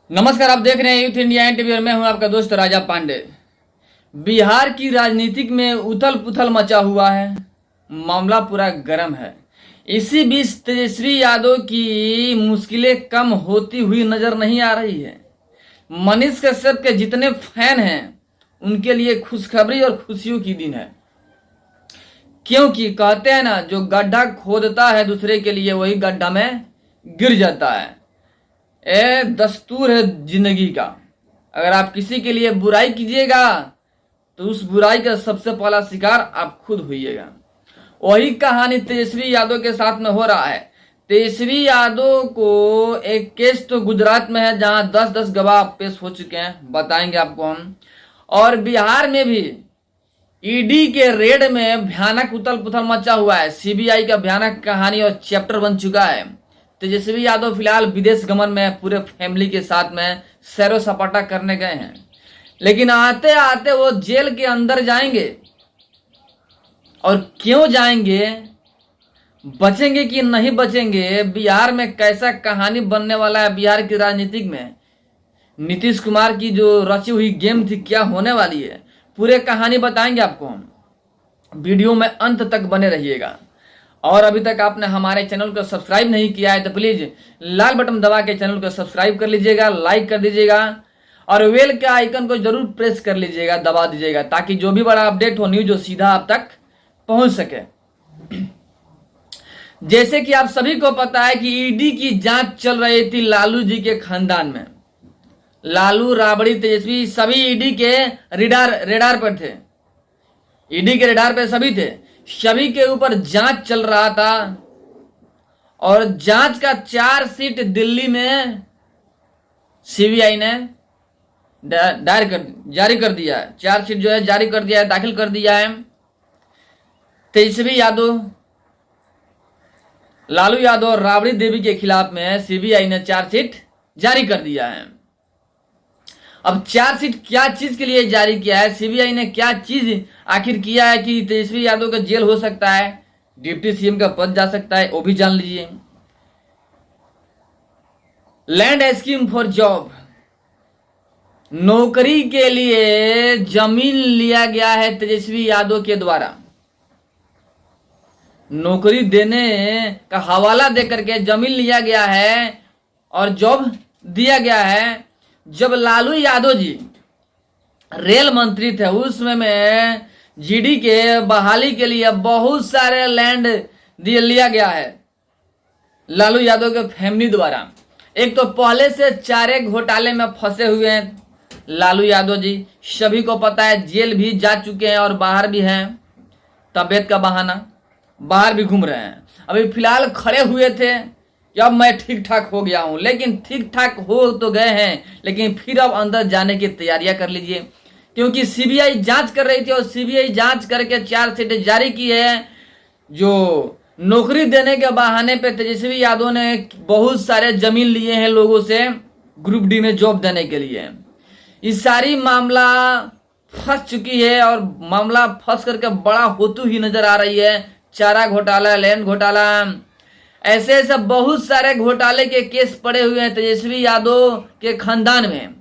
नमस्कार, आप देख रहे हैं यूथ इंडिया एनटीवी और मैं हूं आपका दोस्त राजा पांडे। बिहार की राजनीतिक में उथल पुथल मचा हुआ है, मामला पूरा गर्म है। इसी बीच तेजस्वी यादव की मुश्किलें कम होती हुई नजर नहीं आ रही है। मनीष कश्यप के जितने फैन हैं उनके लिए खुशखबरी और खुशियों की दिन है, क्योंकि कहते हैं ना, जो गड्ढा खोदता है दूसरे के लिए वही गड्ढा में गिर जाता है। ये दस्तूर है जिंदगी का। अगर आप किसी के लिए बुराई कीजिएगा तो उस बुराई का सबसे पहला शिकार आप खुद होइएगा। वही कहानी तेजस्वी यादव के साथ में हो रहा है। तेजस्वी यादव को एक केस तो गुजरात में है जहां 10-10 गवाह पेश हो चुके हैं, बताएंगे आपको हम। और बिहार में भी ईडी के रेड में भयानक उथल पुथल मचा हुआ है। सीबीआई का भयानक कहानी और चैप्टर बन चुका है। तेजस्वी यादव फिलहाल विदेश गमन में पूरे फैमिली के साथ में सैरो सपाटा करने गए हैं, लेकिन आते आते वो जेल के अंदर जाएंगे। और क्यों जाएंगे, बचेंगे कि नहीं बचेंगे, बिहार में कैसा कहानी बनने वाला है बिहार की राजनीतिक में, नीतीश कुमार की जो रची हुई गेम थी क्या होने वाली है, पूरे कहानी बताएंगे आपको हम। वीडियो में अंत तक बने रहिएगा। और अभी तक आपने हमारे चैनल को सब्सक्राइब नहीं किया है तो प्लीज लाल बटन दबा के चैनल को सब्सक्राइब कर लीजिएगा, लाइक कर दीजिएगा और बेल के आइकन को जरूर प्रेस कर लीजिएगा, दबा दीजिएगा, ताकि जो भी बड़ा अपडेट हो न्यूज सीधा आप तक पहुंच सके। जैसे कि आप सभी को पता है कि ईडी की जांच चल रही थी लालू जी के खानदान में। लालू, राबड़ी, तेजस्वी सभी ईडी के रेडार पर थे। ईडी के रेडार पे सभी थे, सभी के ऊपर जांच चल रहा था। और जांच का चार्जशीट दिल्ली में सीबीआई ने जारी कर दिया है। चार्जशीट जो है जारी कर दिया है, दाखिल कर दिया है। तेजस्वी यादव, लालू यादव और राबड़ी देवी के खिलाफ में सीबीआई ने चार्जशीट जारी कर दिया है। अब चार्जशीट क्या चीज के लिए जारी किया है, सीबीआई ने क्या चीज आखिर किया है कि तेजस्वी यादव का जेल हो सकता है, डिप्टी सीएम का पद जा सकता है, वो भी जान लीजिए। लैंड स्कीम फॉर जॉब, नौकरी के लिए जमीन लिया गया है तेजस्वी यादव के द्वारा। नौकरी देने का हवाला देकर के जमीन लिया गया है और जॉब दिया गया है। जब लालू यादव जी रेल मंत्री थे उस समय में जीडी के बहाली के लिए बहुत सारे लैंड लिया गया है लालू यादव के फैमिली द्वारा। एक तो पहले से चारे घोटाले में फंसे हुए हैं लालू यादव जी, सभी को पता है। जेल भी जा चुके हैं और बाहर भी हैं, तबीयत का बहाना बाहर भी घूम रहे हैं। अभी फिलहाल खड़े हुए थे कि अब मैं ठीक ठाक हो गया हूं, लेकिन ठीक ठाक हो तो गए हैं, लेकिन फिर अब अंदर जाने की तैयारियां कर लीजिए, क्योंकि सीबीआई जांच कर रही थी और सीबीआई जांच करके चार्जशीट जारी की है। जो नौकरी देने के बहाने पे तेजस्वी यादव ने बहुत सारे जमीन लिए हैं लोगों से ग्रुप डी में जॉब देने के लिए। ये सारी मामला फंस चुकी है और मामला फंस करके बड़ा होती ही नजर आ रही है। चारा घोटाला, लैंड घोटाला, ऐसे ऐसे बहुत सारे घोटाले के केस पड़े हुए हैं तेजस्वी यादव के खानदान में।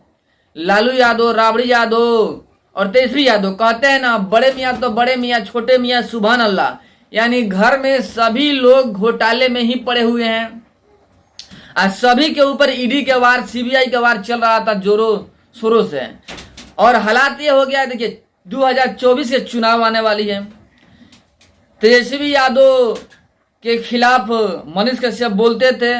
लालू यादव, राबड़ी यादव और तेजस्वी यादव, कहते हैं ना, बड़े मियाँ तो बड़े मियाँ, छोटे मियाँ सुभान अल्लाह। यानी घर में सभी लोग घोटाले में ही पड़े हुए हैं। आज सभी के ऊपर ईडी के वार, सीबीआई के वार चल रहा था जोरों शोरों से। और हालात ये हो गया, देखिए 2024 के चुनाव आने वाली है। तेजस्वी यादव के खिलाफ मनीष कश्यप बोलते थे,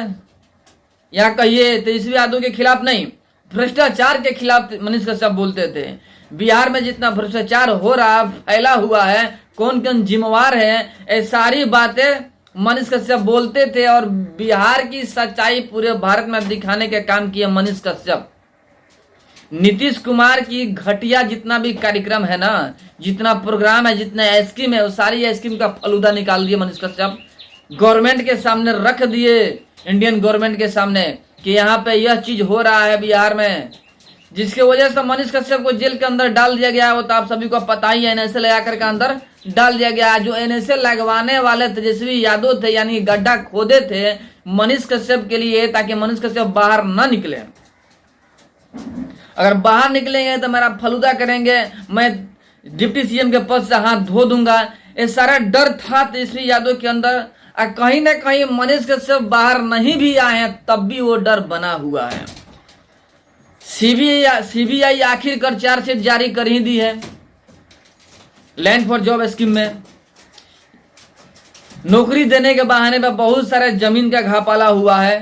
या कहिए तेजस्वी यादव के खिलाफ नहीं, भ्रष्टाचार के खिलाफ मनीष कश्यप बोलते थे। बिहार में जितना भ्रष्टाचार हो रहा, फैला हुआ है, कौन कौन जिम्मेवार है, ये सारी बातें मनीष कश्यप बोलते थे। और बिहार की सच्चाई पूरे भारत में दिखाने का काम किया मनीष कश्यप। नीतीश कुमार की घटिया जितना भी कार्यक्रम है ना, जितना प्रोग्राम है, जितना स्कीम है, वो सारी स्कीम का फलूदा निकाल दिया मनीष कश्यप। गवर्नमेंट के सामने रख दिए, इंडियन गवर्नमेंट के सामने, कि यहाँ पे यह चीज हो रहा है बिहार में, जिसके वजह से मनीष कश्यप को जेल के अंदर डाल दिया गया है। वो तो आप सभी को पता ही है, एनएसए लगा करके अंदर डाल दिया गया। जो एनएसए लगवाने वाले तेजस्वी यादव थे, यानी गड्ढा खोदे थे मनीष कश्यप के लिए, ताकि मनीष कश्यप बाहर ना निकले। अगर बाहर निकलेंगे तो मेरा फलूदा करेंगे, मैं डिप्टी सीएम के पद से हाथ धो दूंगा, ये सारा डर था तेजस्वी यादव के अंदर। और कहीं ना कहीं मनीष कश्यप बाहर नहीं भी आए हैं तब भी वो डर बना हुआ है। सीबीआई आखिरकार चार्जशीट जारी कर ही दी है लैंड फॉर जॉब स्कीम में। नौकरी देने के बहाने पर बहुत सारे जमीन का घापाला हुआ है।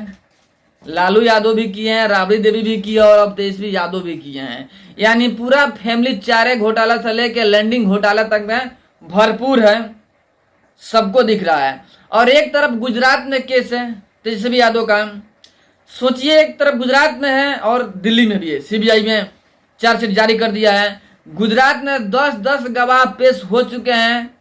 लालू यादव भी किए हैं, राबड़ी देवी भी की है और अब तेजस्वी यादव भी किए हैं। यानी पूरा फैमिली चारे घोटाला से लेके लैंडिंग घोटाला तक में भरपूर है, सबको दिख रहा है। और एक तरफ गुजरात में केस है तेजस्वी यादव का, सोचिए एक तरफ गुजरात में है और दिल्ली में भी है। सीबीआई में चार्जशीट जारी कर दिया है। गुजरात में 10-10 गवाह पेश हो चुके हैं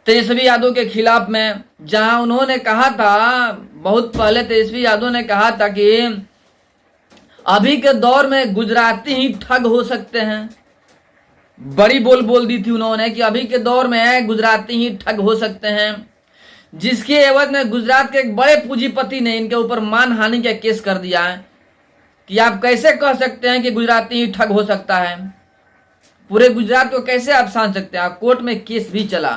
तेजस्वी यादव के खिलाफ में, जहां उन्होंने कहा था, बहुत पहले तेजस्वी यादव ने कहा था कि अभी के दौर में गुजराती ही ठग हो सकते हैं। बड़ी बोल दी थी उन्होंने कि अभी के दौर में गुजराती ही ठग हो सकते हैं, जिसके एवज में गुजरात के एक बड़े पूंजीपति ने इनके ऊपर मानहानि का केस कर दिया है कि आप कैसे कह सकते हैं कि गुजराती ही ठग हो सकता है, पूरे गुजरात को कैसे आप सान सकते हैं। कोर्ट में केस भी चला।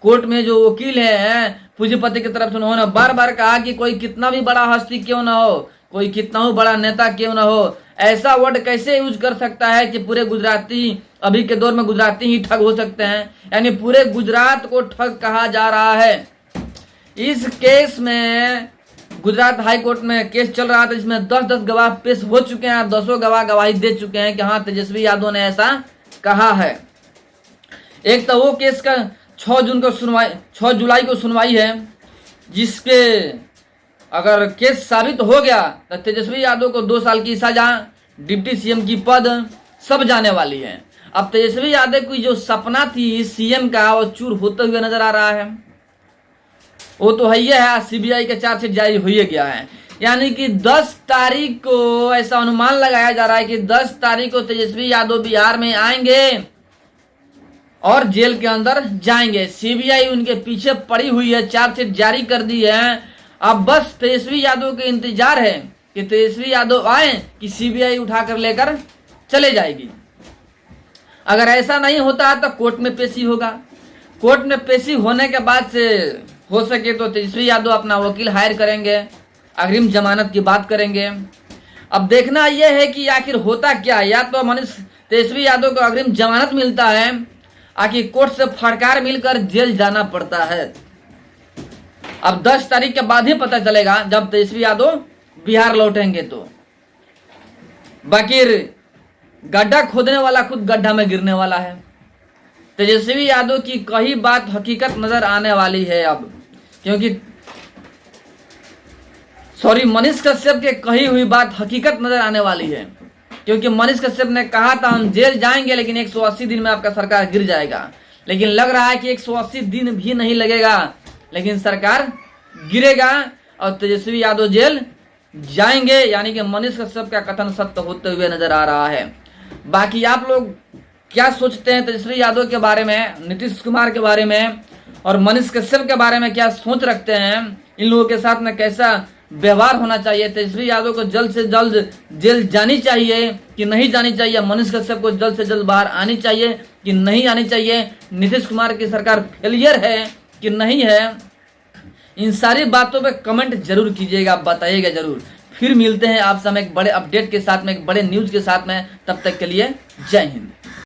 कोर्ट में जो वकील है पूंजीपति की तरफ से, उन्होंने बार बार कहा कि कोई कितना भी बड़ा हस्ती क्यों ना हो, कोई कितना भी बड़ा नेता क्यों ना हो, ऐसा वर्ड कैसे यूज कर सकता है कि पूरे गुजराती अभी के दौर में गुजराती ही ठग हो सकते हैं। यानी पूरे गुजरात को ठग कहा जा रहा है। इस केस में गुजरात हाई कोर्ट में केस चल रहा था, जिसमें 10-10 गवाह पेश हो चुके हैं। 10 गवाह गवाही दे चुके हैं कि हाँ तेजस्वी यादव ने ऐसा कहा है। एक तो वो केस का 6 जुलाई को सुनवाई है, जिसके अगर केस साबित हो गया तो तेजस्वी यादव को 2 साल की सजा, डिप्टी सीएम की पद सब जाने वाली है। अब तेजस्वी यादव की जो सपना थी सीएम का, वो चूर होते हुए नजर आ रहा है। वो तो है, सीबीआई का चार्जशीट जारी हो गया है। यानी कि 10 तारीख को ऐसा अनुमान लगाया जा रहा है कि 10 तारीख को तेजस्वी यादव बिहार में आएंगे और जेल के अंदर जाएंगे। सीबीआई उनके पीछे पड़ी हुई है, चार्जशीट जारी कर दी है। अब बस तेजस्वी यादव के इंतजार है कि तेजस्वी यादव आए कि सीबीआई उठाकर लेकर चले जाएगी। अगर ऐसा नहीं होता तो कोर्ट में पेशी होगा। कोर्ट में पेशी होने के बाद से हो सके तो तेजस्वी यादव अपना वकील हायर करेंगे, अग्रिम जमानत की बात करेंगे। अब देखना यह है कि आखिर होता क्या। या तो मनीष तेजस्वी यादव को अग्रिम जमानत मिलता है, आखिर कोर्ट से फटकार मिलकर जेल जाना पड़ता है। अब 10 तारीख के बाद ही पता चलेगा जब तेजस्वी यादव बिहार लौटेंगे तो। बाकी गड्ढा खोदने वाला खुद गड्ढा में गिरने वाला है। तेजस्वी यादव की कही बात हकीकत नजर आने वाली है अब, क्योंकि मनीष कश्यप के कही हुई बात हकीकत नजर आने वाली है। क्योंकि मनीष कश्यप ने कहा था हम जेल जाएंगे लेकिन 180 दिन में आपका सरकार गिर जाएगा। लेकिन लग रहा है कि 180 दिन भी नहीं लगेगा, लेकिन सरकार गिरेगा और तेजस्वी यादव जेल जाएंगे। यानी कि मनीष कश्यप का कथन सत्य होते हुए नजर आ रहा है। बाकी आप लोग क्या सोचते हैं तेजस्वी यादव के बारे में, नीतीश कुमार के बारे में और मनीष कश्यप के बारे में क्या सोच रखते हैं? इन लोगों के साथ में कैसा व्यवहार होना चाहिए? तेजस्वी यादव को जल्द से जल्द जेल जानी चाहिए कि नहीं जानी चाहिए? मनीष कश्यप को जल्द से जल्द बाहर आनी चाहिए कि नहीं आनी चाहिए? नीतीश कुमार की सरकार फेलियर है कि नहीं है? इन सारी बातों पे कमेंट जरूर कीजिएगा, बताइएगा जरूर। फिर मिलते हैं आपसे हम एक बड़े अपडेट के साथ में, एक बड़े न्यूज के साथ में। तब तक के लिए जय हिंद।